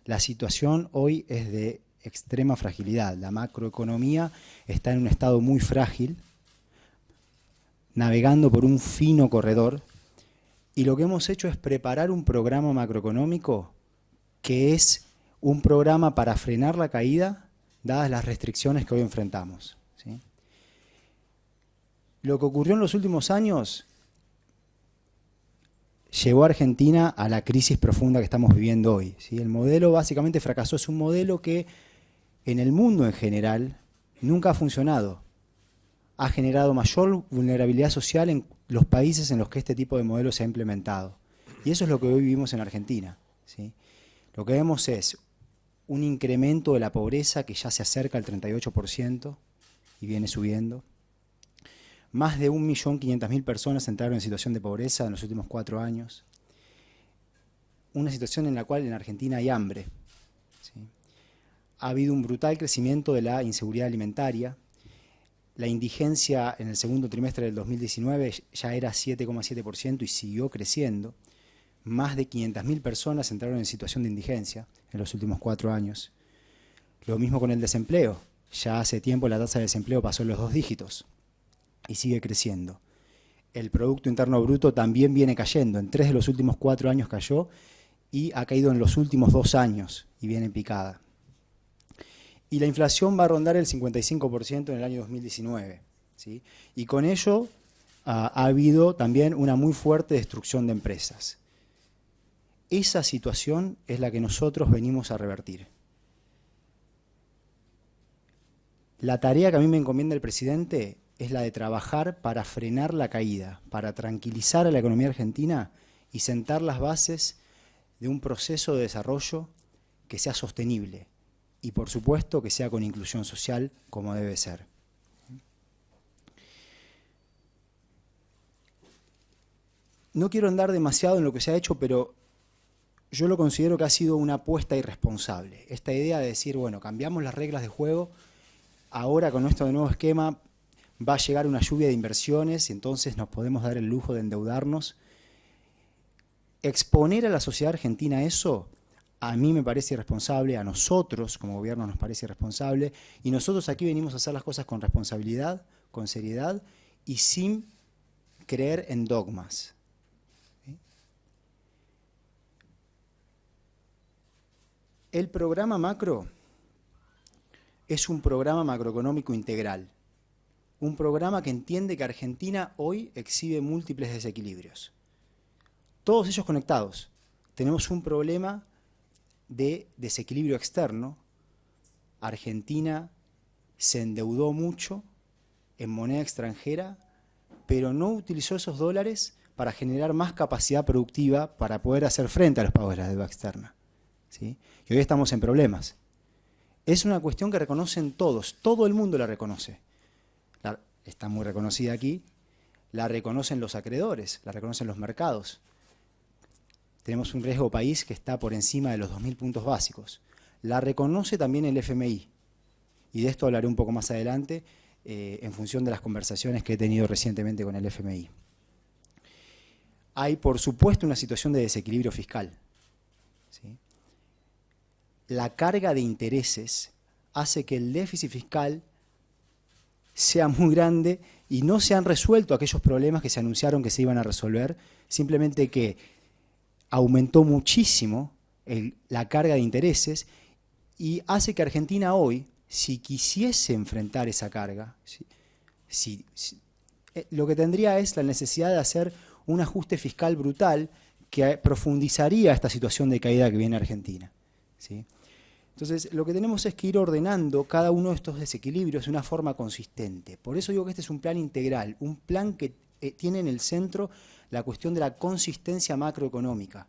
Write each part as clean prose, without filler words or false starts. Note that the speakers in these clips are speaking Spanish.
La situación hoy es de extrema fragilidad. La macroeconomía está en un estado muy frágil, navegando por un fino corredor, y lo que hemos hecho es preparar un programa macroeconómico que es un programa para frenar la caída, dadas las restricciones que hoy enfrentamos, ¿sí? Lo que ocurrió en los últimos años llevó a Argentina a la crisis profunda que estamos viviendo hoy, ¿sí? El modelo básicamente fracasó, es un modelo que en el mundo en general nunca ha funcionado. Ha generado mayor vulnerabilidad social en los países en los que este tipo de modelo se ha implementado. Y eso es lo que hoy vivimos en Argentina, ¿sí? Lo que vemos es un incremento de la pobreza que ya se acerca al 38% y viene subiendo. Más de 1.500.000 personas entraron en situación de pobreza en los últimos 4 años. Una situación en la cual en Argentina hay hambre, ¿sí? Ha habido un brutal crecimiento de la inseguridad alimentaria. La indigencia en el segundo trimestre del 2019 ya era 7,7% y siguió creciendo. Más de 500.000 personas entraron en situación de indigencia en los últimos 4 años. Lo mismo con el desempleo. Ya hace tiempo la tasa de desempleo pasó los 2 dígitos y sigue creciendo. El Producto Interno Bruto también viene cayendo. En 3 de los últimos 4 años cayó y ha caído en los últimos 2 años y viene en picada. Y la inflación va a rondar el 55% en el año 2019, ¿sí? Y con ello ha habido también una muy fuerte destrucción de empresas. Esa situación es la que nosotros venimos a revertir. La tarea que a mí me encomienda el presidente es la de trabajar para frenar la caída, para tranquilizar a la economía argentina y sentar las bases de un proceso de desarrollo que sea sostenible y, por supuesto, que sea con inclusión social como debe ser. No quiero andar demasiado en lo que se ha hecho, pero yo lo considero que ha sido una apuesta irresponsable. Esta idea de decir, bueno, cambiamos las reglas de juego, ahora con nuestro nuevo esquema va a llegar una lluvia de inversiones y entonces nos podemos dar el lujo de endeudarnos. Exponer a la sociedad argentina eso, a mí me parece irresponsable, a nosotros como gobierno nos parece irresponsable, y nosotros aquí venimos a hacer las cosas con responsabilidad, con seriedad y sin creer en dogmas. El programa macro es un programa macroeconómico integral, un programa que entiende que Argentina hoy exhibe múltiples desequilibrios, todos ellos conectados. Tenemos un problema de desequilibrio externo. Argentina se endeudó mucho en moneda extranjera, pero no utilizó esos dólares para generar más capacidad productiva para poder hacer frente a los pagos de la deuda externa, ¿sí? Y hoy estamos en problemas. Es una cuestión que reconocen todos, todo el mundo la reconoce. Está muy reconocida aquí, la reconocen los acreedores, la reconocen los mercados. Tenemos un riesgo país que está por encima de los 2.000 puntos básicos. La reconoce también el FMI, y de esto hablaré un poco más adelante en función de las conversaciones que he tenido recientemente con el FMI. Hay, por supuesto, una situación de desequilibrio fiscal, ¿sí? La carga de intereses hace que el déficit fiscal sea muy grande y no se han resuelto aquellos problemas que se anunciaron que se iban a resolver, simplemente que aumentó muchísimo la carga de intereses y hace que Argentina hoy, si quisiese enfrentar esa carga, lo que tendría es la necesidad de hacer un ajuste fiscal brutal que profundizaría esta situación de caída que viene Argentina, ¿sí? Entonces, lo que tenemos es que ir ordenando cada uno de estos desequilibrios de una forma consistente. Por eso digo que este es un plan integral, un plan que tiene en el centro la cuestión de la consistencia macroeconómica.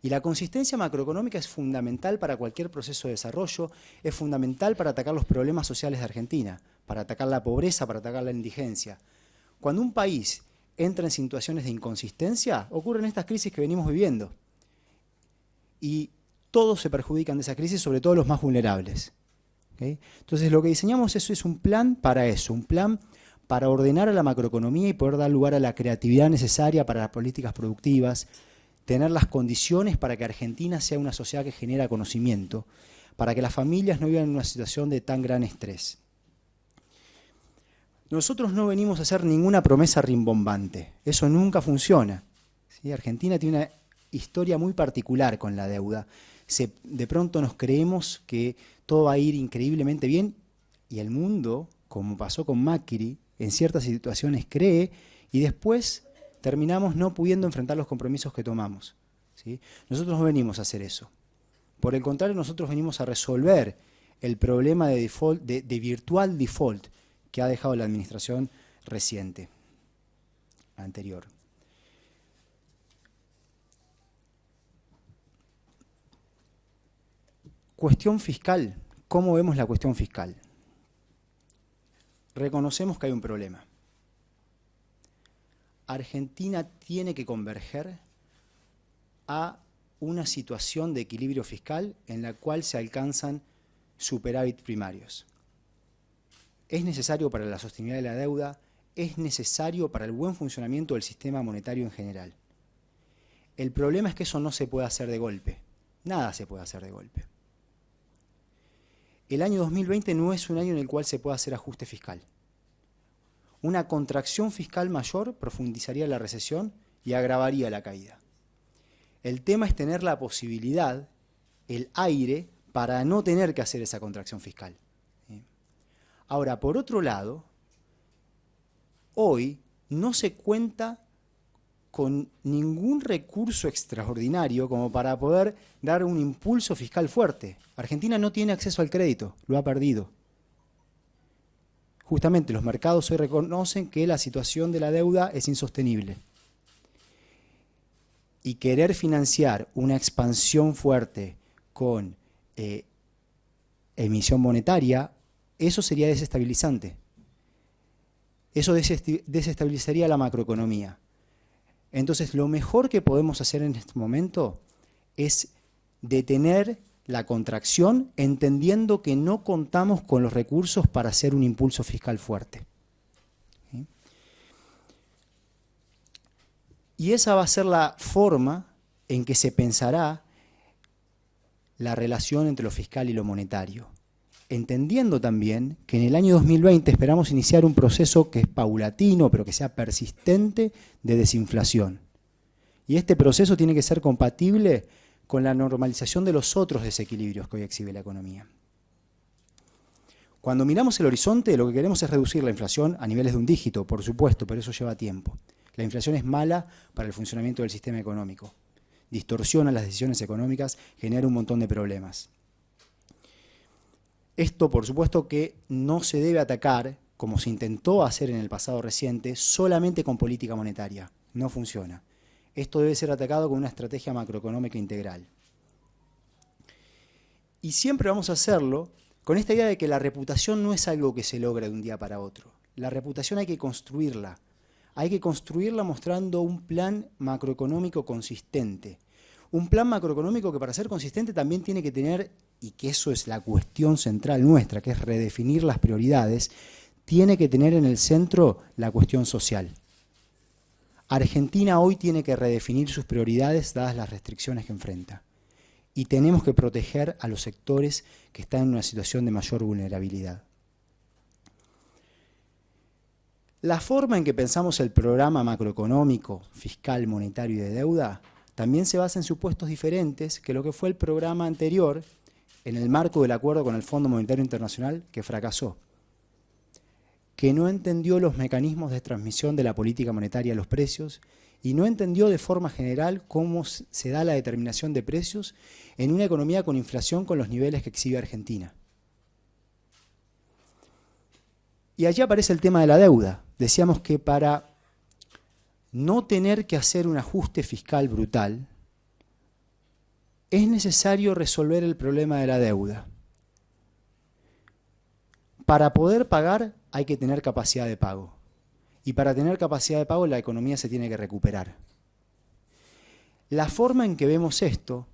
Y la consistencia macroeconómica es fundamental para cualquier proceso de desarrollo, es fundamental para atacar los problemas sociales de Argentina, para atacar la pobreza, para atacar la indigencia. Cuando un país entra en situaciones de inconsistencia, ocurren estas crisis que venimos viviendo. Y todos se perjudican de esa crisis, sobre todo los más vulnerables, ¿okay? Entonces lo que diseñamos es un plan para eso, un plan para ordenar a la macroeconomía y poder dar lugar a la creatividad necesaria para las políticas productivas. tener las condiciones para que Argentina sea una sociedad que genera conocimiento, para que las familias no vivan en una situación de tan gran estrés. Nosotros no venimos a hacer ninguna promesa rimbombante, eso nunca funciona. ¿Sí? Argentina tiene una historia muy particular con la deuda. De pronto nos creemos que todo va a ir increíblemente bien y el mundo, como pasó con Macri, en ciertas situaciones cree y después terminamos no pudiendo enfrentar los compromisos que tomamos. ¿Sí? Nosotros no venimos a hacer eso. Por el contrario, nosotros venimos a resolver el problema de default, de virtual default que ha dejado la administración reciente, anterior. Cuestión fiscal. ¿Cómo vemos la cuestión fiscal? Reconocemos que hay un problema. Argentina tiene que converger a una situación de equilibrio fiscal en la cual se alcanzan superávit primarios. Es necesario para la sostenibilidad de la deuda, es necesario para el buen funcionamiento del sistema monetario en general. El problema es que eso no se puede hacer de golpe. Nada se puede hacer de golpe. El año 2020 no es un año en el cual se pueda hacer ajuste fiscal. Una contracción fiscal mayor profundizaría la recesión y agravaría la caída. El tema es tener la posibilidad, el aire, para no tener que hacer esa contracción fiscal. Ahora, por otro lado, hoy no se cuenta con ningún recurso extraordinario como para poder dar un impulso fiscal fuerte. Argentina no tiene acceso al crédito, lo ha perdido. Justamente los mercados hoy reconocen que la situación de la deuda es insostenible. Y querer financiar una expansión fuerte con emisión monetaria, eso sería desestabilizante. Eso desestabilizaría la macroeconomía. Entonces, lo mejor que podemos hacer en este momento es detener la contracción, entendiendo que no contamos con los recursos para hacer un impulso fiscal fuerte. ¿Sí? Y esa va a ser la forma en que se pensará la relación entre lo fiscal y lo monetario. Entendiendo también que en el año 2020 esperamos iniciar un proceso que es paulatino, pero que sea persistente, de desinflación. Y este proceso tiene que ser compatible con la normalización de los otros desequilibrios que hoy exhibe la economía. Cuando miramos el horizonte, lo que queremos es reducir la inflación a niveles de un dígito, por supuesto, pero eso lleva tiempo. La inflación es mala para el funcionamiento del sistema económico. Distorsiona las decisiones económicas, genera un montón de problemas. Esto, por supuesto, que no se debe atacar, como se intentó hacer en el pasado reciente, solamente con política monetaria. No funciona. Esto debe ser atacado con una estrategia macroeconómica integral. Y siempre vamos a hacerlo con esta idea de que la reputación no es algo que se logra de un día para otro. La reputación hay que construirla. Hay que construirla mostrando un plan macroeconómico consistente. Un plan macroeconómico que para ser consistente también tiene que tener, y que eso es la cuestión central nuestra, que es redefinir las prioridades, tiene que tener en el centro la cuestión social. Argentina hoy tiene que redefinir sus prioridades dadas las restricciones que enfrenta. Y tenemos que proteger a los sectores que están en una situación de mayor vulnerabilidad. La forma en que pensamos el programa macroeconómico, fiscal, monetario y de deuda también se basa en supuestos diferentes que lo que fue el programa anterior en el marco del acuerdo con el Fondo Monetario Internacional que fracasó, que no entendió los mecanismos de transmisión de la política monetaria a los precios y no entendió de forma general cómo se da la determinación de precios en una economía con inflación con los niveles que exhibe Argentina. Y allí aparece el tema de la deuda. Decíamos que para no tener que hacer un ajuste fiscal brutal, es necesario resolver el problema de la deuda. Para poder pagar hay que tener capacidad de pago. Y para tener capacidad de pago la economía se tiene que recuperar. La forma en que vemos esto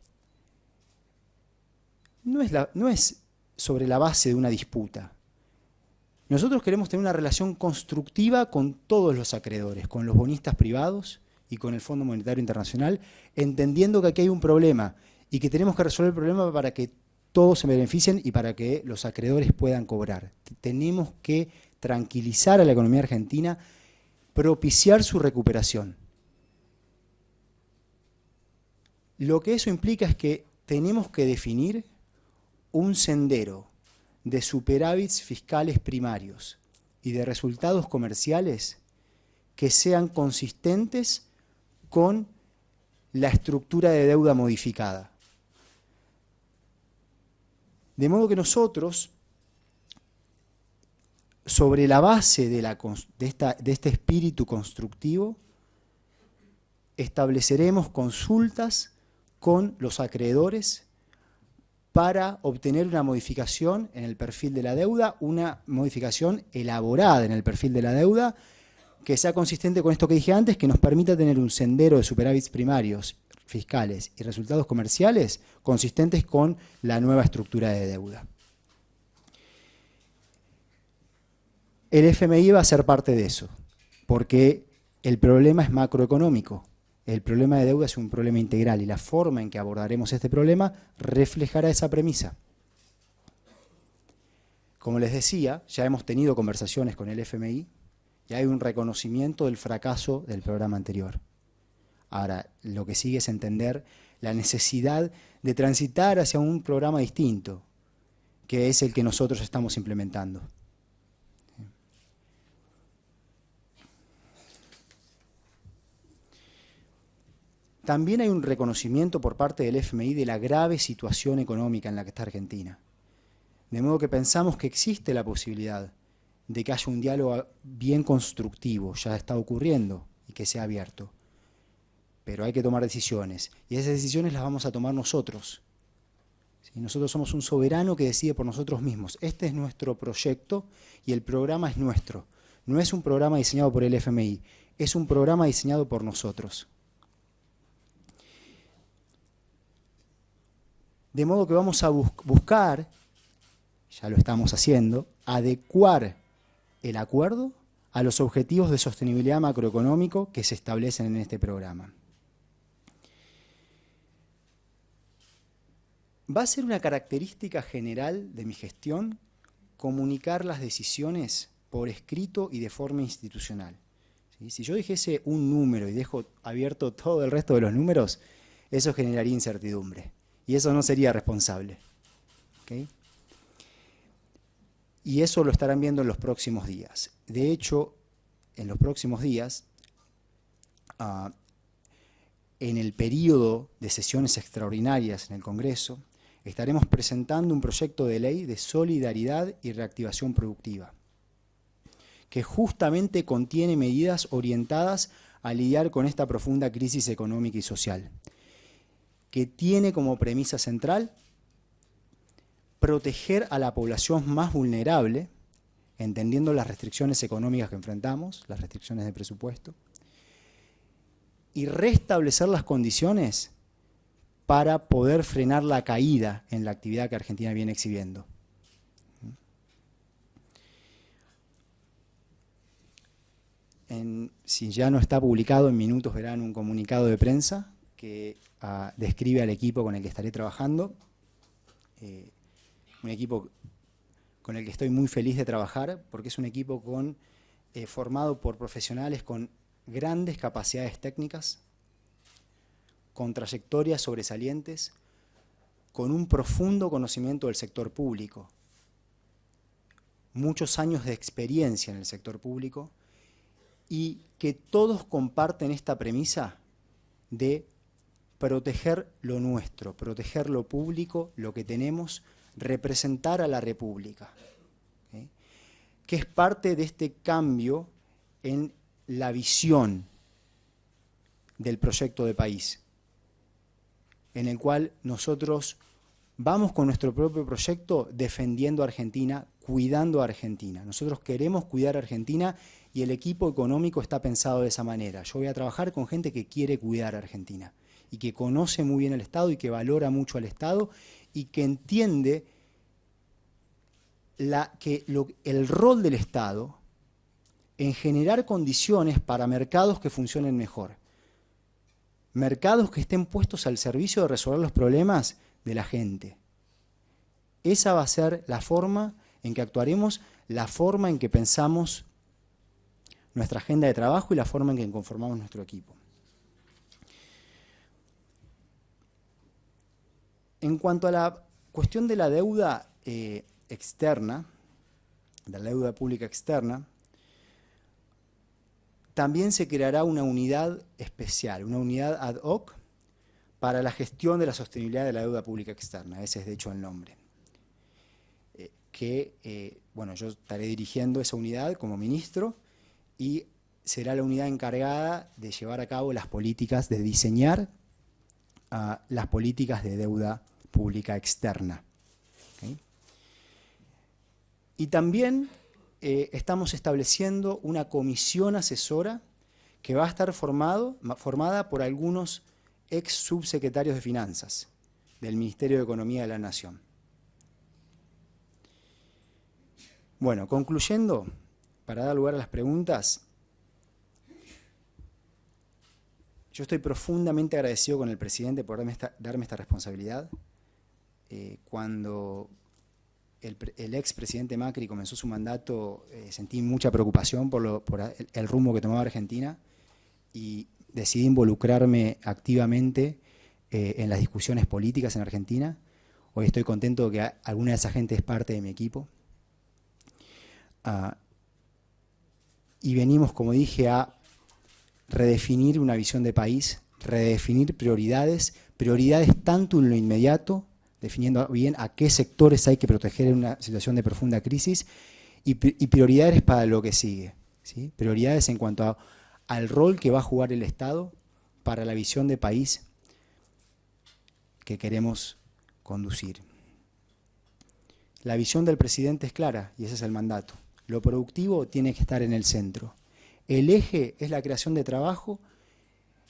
no es sobre la base de una disputa. Nosotros queremos tener una relación constructiva con todos los acreedores, con los bonistas privados y con el Fondo Monetario Internacional, entendiendo que aquí hay un problema y que tenemos que resolver el problema para que todos se beneficien y para que los acreedores puedan cobrar. Tenemos que tranquilizar a la economía argentina, propiciar su recuperación. Lo que eso implica es que tenemos que definir un sendero de superávits fiscales primarios y de resultados comerciales que sean consistentes con la estructura de deuda modificada. De modo que nosotros, sobre la base de este espíritu constructivo, estableceremos consultas con los acreedores para obtener una modificación en el perfil de la deuda, una modificación elaborada en el perfil de la deuda, que sea consistente con esto que dije antes, que nos permita tener un sendero de superávits primarios, fiscales y resultados comerciales consistentes con la nueva estructura de deuda. El FMI va a ser parte de eso, porque el problema es macroeconómico. El problema de deuda es un problema integral y la forma en que abordaremos este problema reflejará esa premisa. Como les decía, ya hemos tenido conversaciones con el FMI y hay un reconocimiento del fracaso del programa anterior. Ahora, lo que sigue es entender la necesidad de transitar hacia un programa distinto, que es el que nosotros estamos implementando. También hay un reconocimiento por parte del FMI de la grave situación económica en la que está Argentina. De modo que pensamos que existe la posibilidad de que haya un diálogo bien constructivo, ya está ocurriendo, y que sea abierto. Pero hay que tomar decisiones, y esas decisiones las vamos a tomar nosotros. ¿Sí? Nosotros somos un soberano que decide por nosotros mismos. Este es nuestro proyecto y el programa es nuestro. No es un programa diseñado por el FMI, es un programa diseñado por nosotros. De modo que vamos a buscar, ya lo estamos haciendo, adecuar el acuerdo a los objetivos de sostenibilidad macroeconómico que se establecen en este programa. Va a ser una característica general de mi gestión comunicar las decisiones por escrito y de forma institucional. ¿Sí? Si yo dijese un número y dejo abierto todo el resto de los números, eso generaría incertidumbre. Y eso no sería responsable. ¿Okay? Y eso lo estarán viendo en los próximos días. De hecho, en los próximos días, en el periodo de sesiones extraordinarias en el Congreso, estaremos presentando un proyecto de ley de solidaridad y reactivación productiva, que justamente contiene medidas orientadas a lidiar con esta profunda crisis económica y social, que tiene como premisa central proteger a la población más vulnerable, entendiendo las restricciones económicas que enfrentamos, las restricciones de presupuesto, y restablecer las condiciones para poder frenar la caída en la actividad que Argentina viene exhibiendo. Si ya no está publicado, en minutos verán un comunicado de prensa que describe al equipo con el que estaré trabajando, un equipo con el que estoy muy feliz de trabajar, porque es un equipo formado por profesionales con grandes capacidades técnicas, con trayectorias sobresalientes, con un profundo conocimiento del sector público, muchos años de experiencia en el sector público, y que todos comparten esta premisa de proteger lo nuestro, proteger lo público, lo que tenemos, representar a la República, ¿okay? Que es parte de este cambio en la visión del proyecto de país, en el cual nosotros vamos con nuestro propio proyecto defendiendo a Argentina, cuidando a Argentina. Nosotros queremos cuidar a Argentina y el equipo económico está pensado de esa manera. Yo voy a trabajar con gente que quiere cuidar a Argentina y que conoce muy bien el Estado y que valora mucho al Estado y que entiende el rol del Estado en generar condiciones para mercados que funcionen mejor. mercados que estén puestos al servicio de resolver los problemas de la gente. Esa va a ser la forma en que actuaremos, la forma en que pensamos nuestra agenda de trabajo y la forma en que conformamos nuestro equipo. En cuanto a la cuestión de la deuda externa, de la deuda pública externa, también se creará una unidad especial, una unidad ad hoc para la gestión de la sostenibilidad de la deuda pública externa. Ese es de hecho el nombre. Bueno, yo estaré dirigiendo esa unidad como ministro y será la unidad encargada de llevar a cabo las políticas, de diseñar las políticas de deuda pública externa. ¿Okay? Y también estamos estableciendo una comisión asesora que va a estar formada por algunos ex subsecretarios de Finanzas del Ministerio de Economía de la Nación. Bueno, concluyendo, para dar lugar a las preguntas, yo estoy profundamente agradecido con el presidente por darme esta responsabilidad. Cuando el expresidente Macri comenzó su mandato, sentí mucha preocupación por el rumbo que tomaba Argentina y decidí involucrarme activamente en las discusiones políticas en Argentina. Hoy estoy contento de que alguna de esa gente es parte de mi equipo. Y venimos, como dije, a redefinir una visión de país, redefinir prioridades tanto en lo inmediato, definiendo bien a qué sectores hay que proteger en una situación de profunda crisis, y prioridades para lo que sigue, ¿sí? Prioridades en cuanto al rol que va a jugar el Estado para la visión de país que queremos conducir. La visión del presidente es clara y ese es el mandato. Lo productivo tiene que estar en el centro. El eje es la creación de trabajo,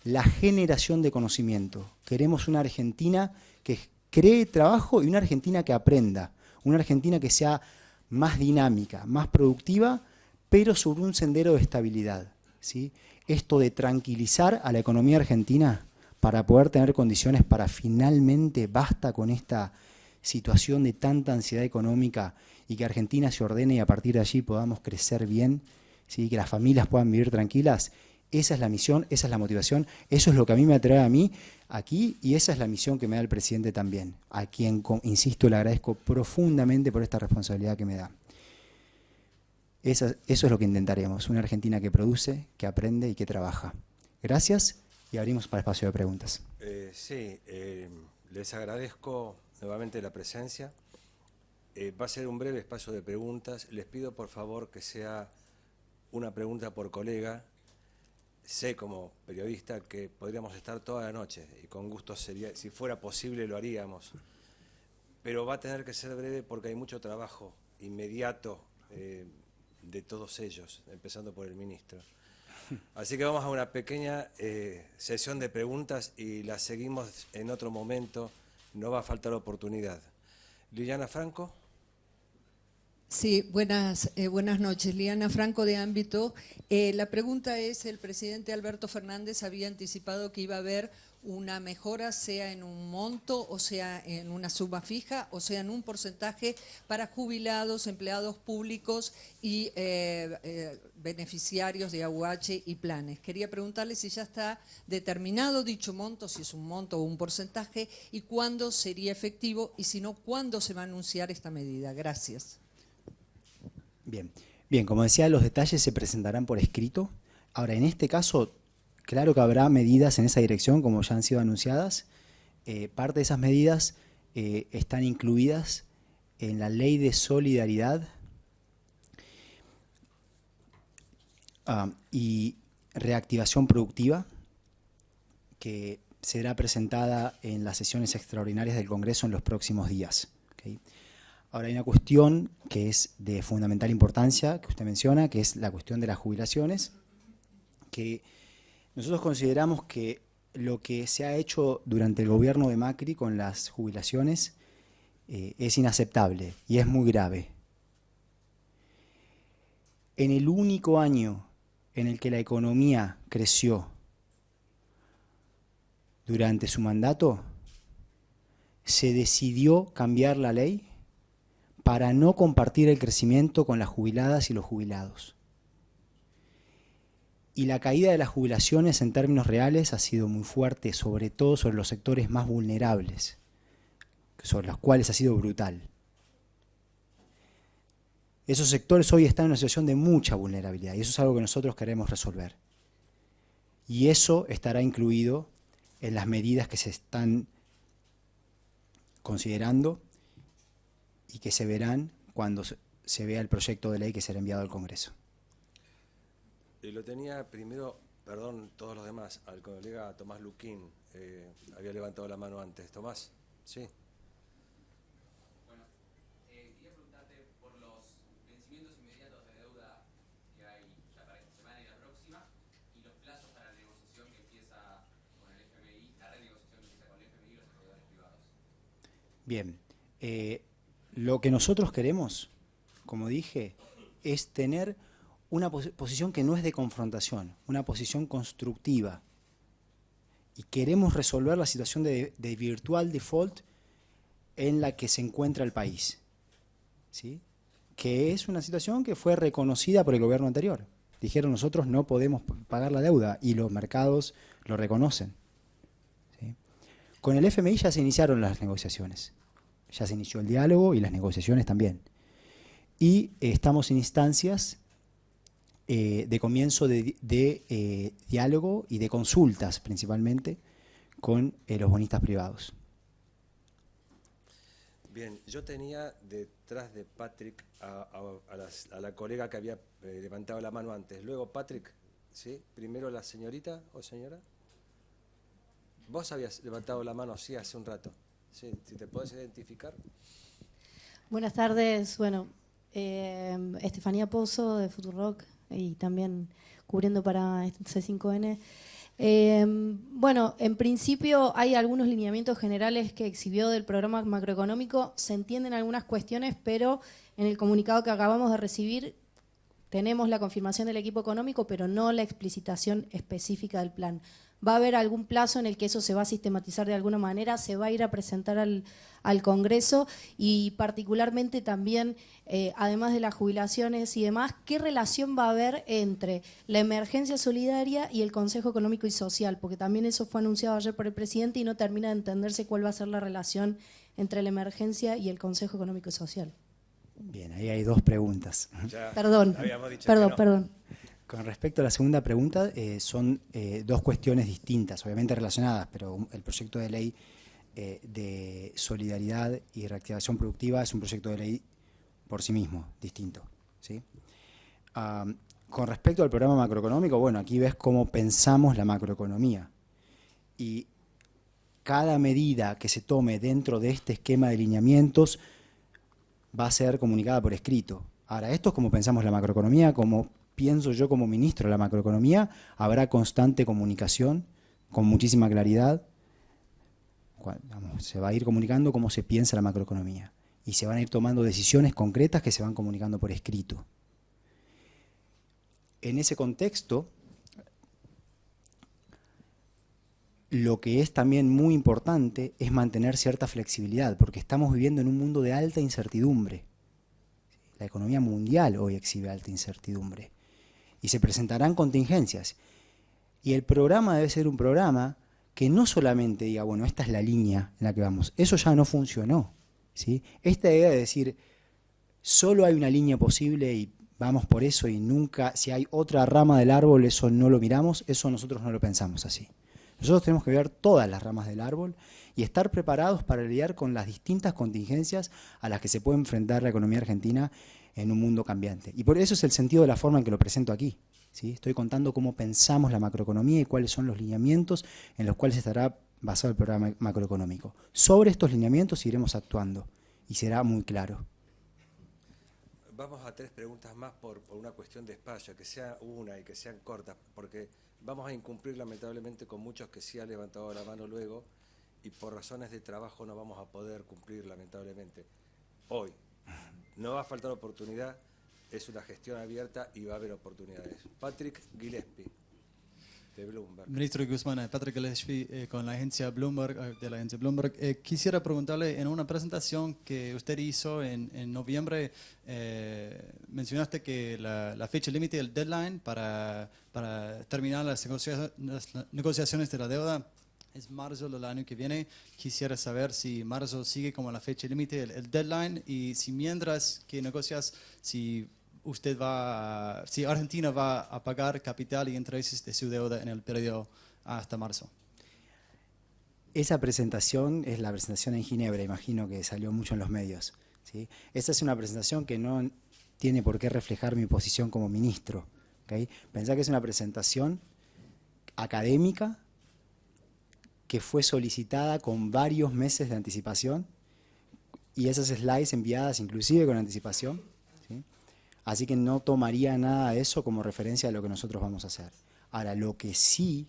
la generación de conocimiento. Queremos una Argentina que cree trabajo y una Argentina que aprenda. Una Argentina que sea más dinámica, más productiva, pero sobre un sendero de estabilidad, ¿sí? Esto de tranquilizar a la economía argentina para poder tener condiciones para finalmente basta con esta situación de tanta ansiedad económica y que Argentina se ordene y a partir de allí podamos crecer bien, ¿sí? Que las familias puedan vivir tranquilas. Esa es la misión, esa es la motivación, eso es lo que a mí me atrae a mí aquí y esa es la misión que me da el presidente también, a quien, insisto, le agradezco profundamente por esta responsabilidad que me da. Eso es lo que intentaremos, una Argentina que produce, que aprende y que trabaja. Gracias y abrimos para espacio de preguntas. Les agradezco nuevamente la presencia. Va a ser un breve espacio de preguntas. Les pido por favor que sea una pregunta por colega. Sé como periodista que podríamos estar toda la noche y con gusto sería, si fuera posible lo haríamos, pero va a tener que ser breve porque hay mucho trabajo inmediato de todos ellos, empezando por el ministro. Así que vamos a una pequeña sesión de preguntas y la seguimos en otro momento, no va a faltar oportunidad. Liliana Franco. Sí, buenas noches. Liliana Franco de Ámbito. La pregunta es, el presidente Alberto Fernández había anticipado que iba a haber una mejora, sea en un monto, o sea en una suma fija, o sea en un porcentaje para jubilados, empleados públicos y beneficiarios de AUH y planes. Quería preguntarle si ya está determinado dicho monto, si es un monto o un porcentaje, y cuándo sería efectivo, y si no, cuándo se va a anunciar esta medida. Gracias. Bien, como decía, los detalles se presentarán por escrito. Ahora, en este caso, claro que habrá medidas en esa dirección, como ya han sido anunciadas. Parte de esas medidas están incluidas en la Ley de Solidaridad y Reactivación Productiva, que será presentada en las sesiones extraordinarias del Congreso en los próximos días. ¿Okay? Ahora hay una cuestión que es de fundamental importancia, que usted menciona, que es la cuestión de las jubilaciones, que nosotros consideramos que lo que se ha hecho durante el gobierno de Macri con las jubilaciones es inaceptable y es muy grave. En el único año en el que la economía creció durante su mandato, se decidió cambiar la ley para no compartir el crecimiento con las jubiladas y los jubilados. Y la caída de las jubilaciones en términos reales ha sido muy fuerte, sobre todo sobre los sectores más vulnerables, sobre los cuales ha sido brutal. Esos sectores hoy están en una situación de mucha vulnerabilidad y eso es algo que nosotros queremos resolver. Y eso estará incluido en las medidas que se están considerando y que se verán cuando se vea el proyecto de ley que será enviado al Congreso. Lo tenía primero, perdón, todos los demás, al colega Tomás Luquín, había levantado la mano antes. Tomás, sí. Bueno, quería preguntarte por los vencimientos inmediatos de deuda que hay ya para esta semana y la próxima, y los plazos para la negociación que empieza con el FMI, la renegociación que empieza con el FMI y los acreedores privados. Bien, lo que nosotros queremos, como dije, es tener una posición que no es de confrontación, una posición constructiva. Y queremos resolver la situación de virtual default en la que se encuentra el país, ¿sí? Que es una situación que fue reconocida por el gobierno anterior. Dijeron, nosotros no podemos pagar la deuda, y los mercados lo reconocen, ¿sí? Con el FMI ya se iniciaron las negociaciones, ya se inició el diálogo y las negociaciones también. Y estamos en instancias de comienzo de diálogo y de consultas, principalmente, con los bonistas privados. Bien, yo tenía detrás de Patrick a la colega que había levantado la mano antes. Luego Patrick, ¿sí? Primero la señorita o señora. Vos habías levantado la mano, sí, hace un rato. Sí, si te podés identificar. Buenas tardes, bueno, Estefanía Pozo de Futurock y también cubriendo para C5N. Bueno, en principio hay algunos lineamientos generales que exhibió del programa macroeconómico, se entienden algunas cuestiones, pero en el comunicado que acabamos de recibir tenemos la confirmación del equipo económico, pero no la explicitación específica del plan. ¿Va a haber algún plazo en el que eso se va a sistematizar de alguna manera? ¿Se va a ir a presentar al Congreso? Y particularmente también, además de las jubilaciones y demás, ¿qué relación va a haber entre la emergencia solidaria y el Consejo Económico y Social? Porque también eso fue anunciado ayer por el presidente y no termina de entenderse cuál va a ser la relación entre la emergencia y el Consejo Económico y Social. Bien, ahí hay dos preguntas. Perdón. Con respecto a la segunda pregunta, son dos cuestiones distintas, obviamente relacionadas, pero el proyecto de ley de solidaridad y reactivación productiva es un proyecto de ley por sí mismo, distinto, ¿sí? Con respecto al programa macroeconómico, bueno, aquí ves cómo pensamos la macroeconomía. Y cada medida que se tome dentro de este esquema de lineamientos va a ser comunicada por escrito. Ahora, esto es como pensamos la macroeconomía, como pienso yo como ministro de la macroeconomía, habrá constante comunicación, con muchísima claridad. Se va a ir comunicando cómo se piensa la macroeconomía y se van a ir tomando decisiones concretas que se van comunicando por escrito. En ese contexto, lo que es también muy importante es mantener cierta flexibilidad, porque estamos viviendo en un mundo de alta incertidumbre. La economía mundial hoy exhibe alta incertidumbre y se presentarán contingencias. Y el programa debe ser un programa que no solamente diga, bueno, esta es la línea en la que vamos. Eso ya no funcionó, ¿sí? Esta idea de decir, solo hay una línea posible y vamos por eso y nunca, si hay otra rama del árbol, eso no lo miramos, eso nosotros no lo pensamos así. Nosotros tenemos que ver todas las ramas del árbol y estar preparados para lidiar con las distintas contingencias a las que se puede enfrentar la economía argentina en un mundo cambiante. Y por eso es el sentido de la forma en que lo presento aquí, ¿sí? Estoy contando cómo pensamos la macroeconomía y cuáles son los lineamientos en los cuales estará basado el programa macroeconómico. Sobre estos lineamientos iremos actuando y será muy claro. Vamos a 3 preguntas más por una cuestión de espacio, que sea una y que sean cortas, porque vamos a incumplir lamentablemente con muchos que sí han levantado la mano luego y por razones de trabajo no vamos a poder cumplir lamentablemente. Hoy no va a faltar oportunidad, es una gestión abierta y va a haber oportunidades. Patrick Gillespie. de Bloomberg. Ministro Guzmán, Patrick Gillespie, con la agencia Bloomberg, de la agencia Bloomberg. Quisiera preguntarle, en una presentación que usted hizo en noviembre, mencionaste que la fecha límite, el deadline para terminar las negociaciones de la deuda es marzo del año que viene. Quisiera saber si marzo sigue como la fecha límite, el deadline, y si mientras que negocias, si Argentina va a pagar capital y intereses de su deuda en el periodo hasta marzo. Esa presentación es la presentación en Ginebra, imagino que salió mucho en los medios, ¿sí? Esa es una presentación que no tiene por qué reflejar mi posición como ministro, ¿okay? Pensá que es una presentación académica que fue solicitada con varios meses de anticipación y esas slides enviadas inclusive con anticipación, ¿sí? Así que no tomaría nada de eso como referencia de lo que nosotros vamos a hacer. Ahora, lo que sí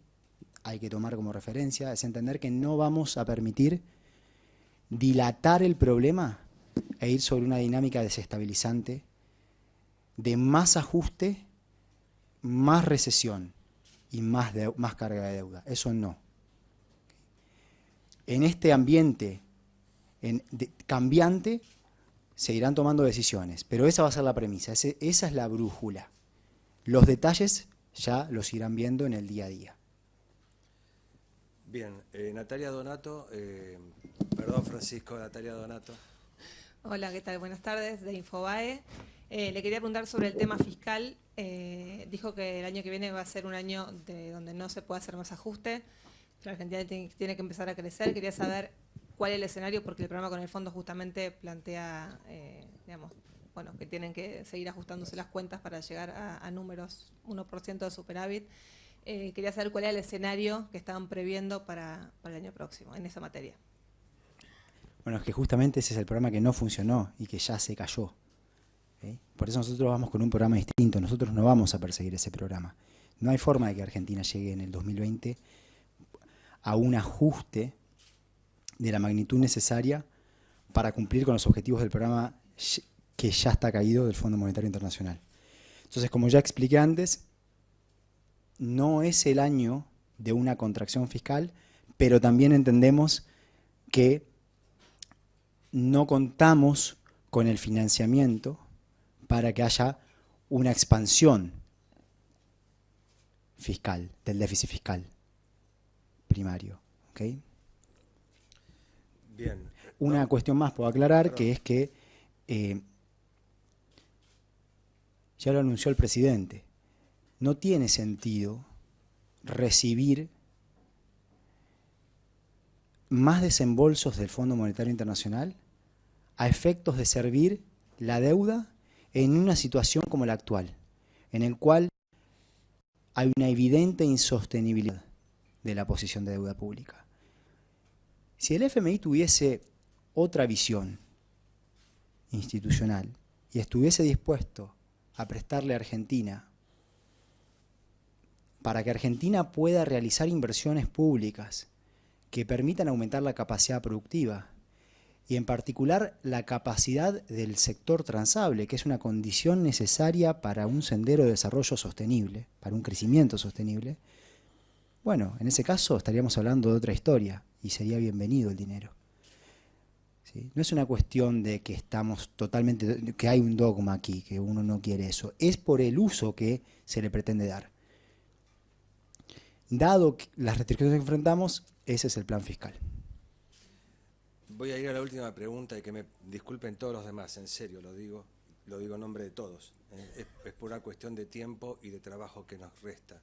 hay que tomar como referencia es entender que no vamos a permitir dilatar el problema e ir sobre una dinámica desestabilizante de más ajuste, más recesión y más carga de deuda. Eso no. En este ambiente cambiante se irán tomando decisiones, pero esa va a ser la premisa, esa es la brújula. Los detalles ya los irán viendo en el día a día. Bien, Natalia Donato, perdón Francisco, Natalia Donato. Hola, ¿qué tal? Buenas tardes, de Infobae. Le quería preguntar sobre el tema fiscal. Dijo que el año que viene va a ser un año donde no se puede hacer más ajuste. La Argentina tiene que empezar a crecer. Quería saber cuál es el escenario, porque el programa con el fondo justamente plantea, que tienen que seguir ajustándose las cuentas para llegar a números 1% de superávit. Quería saber cuál es el escenario que estaban previendo para el año próximo en esa materia. Bueno, es que justamente ese es el programa que no funcionó y que ya se cayó, ¿okay? Por eso nosotros vamos con un programa distinto. Nosotros no vamos a perseguir ese programa. No hay forma de que Argentina llegue en el 2020 a un ajuste de la magnitud necesaria para cumplir con los objetivos del programa que ya está caído del Fondo Monetario Internacional. Entonces, como ya expliqué antes, no es el año de una contracción fiscal, pero también entendemos que no contamos con el financiamiento para que haya una expansión fiscal, del déficit fiscal primario, ¿ok? Bien. Una cuestión más puedo aclarar, que es que ya lo anunció el presidente, no tiene sentido recibir más desembolsos del Fondo Monetario Internacional a efectos de servir la deuda en una situación como la actual, en el cual hay una evidente insostenibilidad de la posición de deuda pública. Si el FMI tuviese otra visión institucional y estuviese dispuesto a prestarle a Argentina para que Argentina pueda realizar inversiones públicas que permitan aumentar la capacidad productiva y en particular la capacidad del sector transable, que es una condición necesaria para un sendero de desarrollo sostenible, para un crecimiento sostenible, bueno, en ese caso estaríamos hablando de otra historia y sería bienvenido el dinero. ¿Sí? No es una cuestión de que estamos totalmente, que hay un dogma aquí, que uno no quiere eso, es por el uso que se le pretende dar. Dado las restricciones que enfrentamos, ese es el plan fiscal. Voy a ir a la última pregunta y que me disculpen todos los demás, en serio lo digo en nombre de todos. Es por una cuestión de tiempo y de trabajo que nos resta.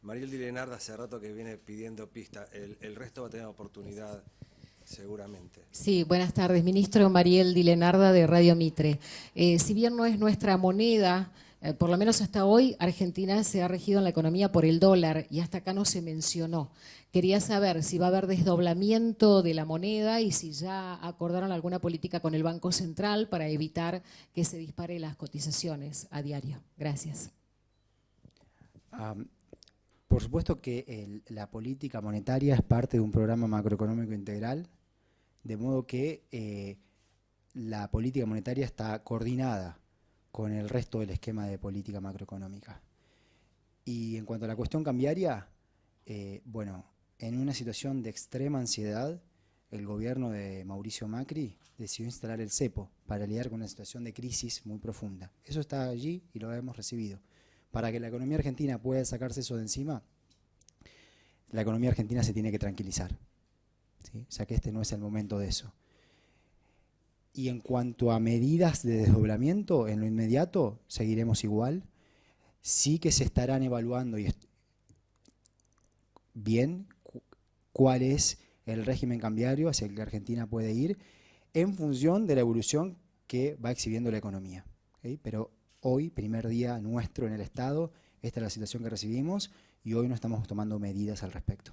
Mariel Di Lenarda hace rato que viene pidiendo pista, el resto va a tener oportunidad seguramente. Sí, buenas tardes, ministro. Mariel Di Lenarda de Radio Mitre. Si bien no es nuestra moneda, por lo menos hasta hoy, Argentina se ha regido en la economía por el dólar y hasta acá no se mencionó. Quería saber si va a haber desdoblamiento de la moneda y si ya acordaron alguna política con el Banco Central para evitar que se disparen las cotizaciones a diario. Gracias. Por supuesto que la política monetaria es parte de un programa macroeconómico integral, de modo que la política monetaria está coordinada con el resto del esquema de política macroeconómica. Y en cuanto a la cuestión cambiaria, Bueno, en una situación de extrema ansiedad, el gobierno de Mauricio Macri decidió instalar el cepo para lidiar con una situación de crisis muy profunda. Eso está allí y lo hemos recibido. Para que la economía argentina pueda sacarse eso de encima, la economía argentina se tiene que tranquilizar, ¿sí? O sea que este no es el momento de eso. Y en cuanto a medidas de desdoblamiento, en lo inmediato seguiremos igual. Sí que se estarán evaluando bien cuál es el régimen cambiario hacia el que Argentina puede ir en función de la evolución que va exhibiendo la economía, ¿okay? Pero hoy, primer día nuestro en el Estado, esta es la situación que recibimos y hoy no estamos tomando medidas al respecto.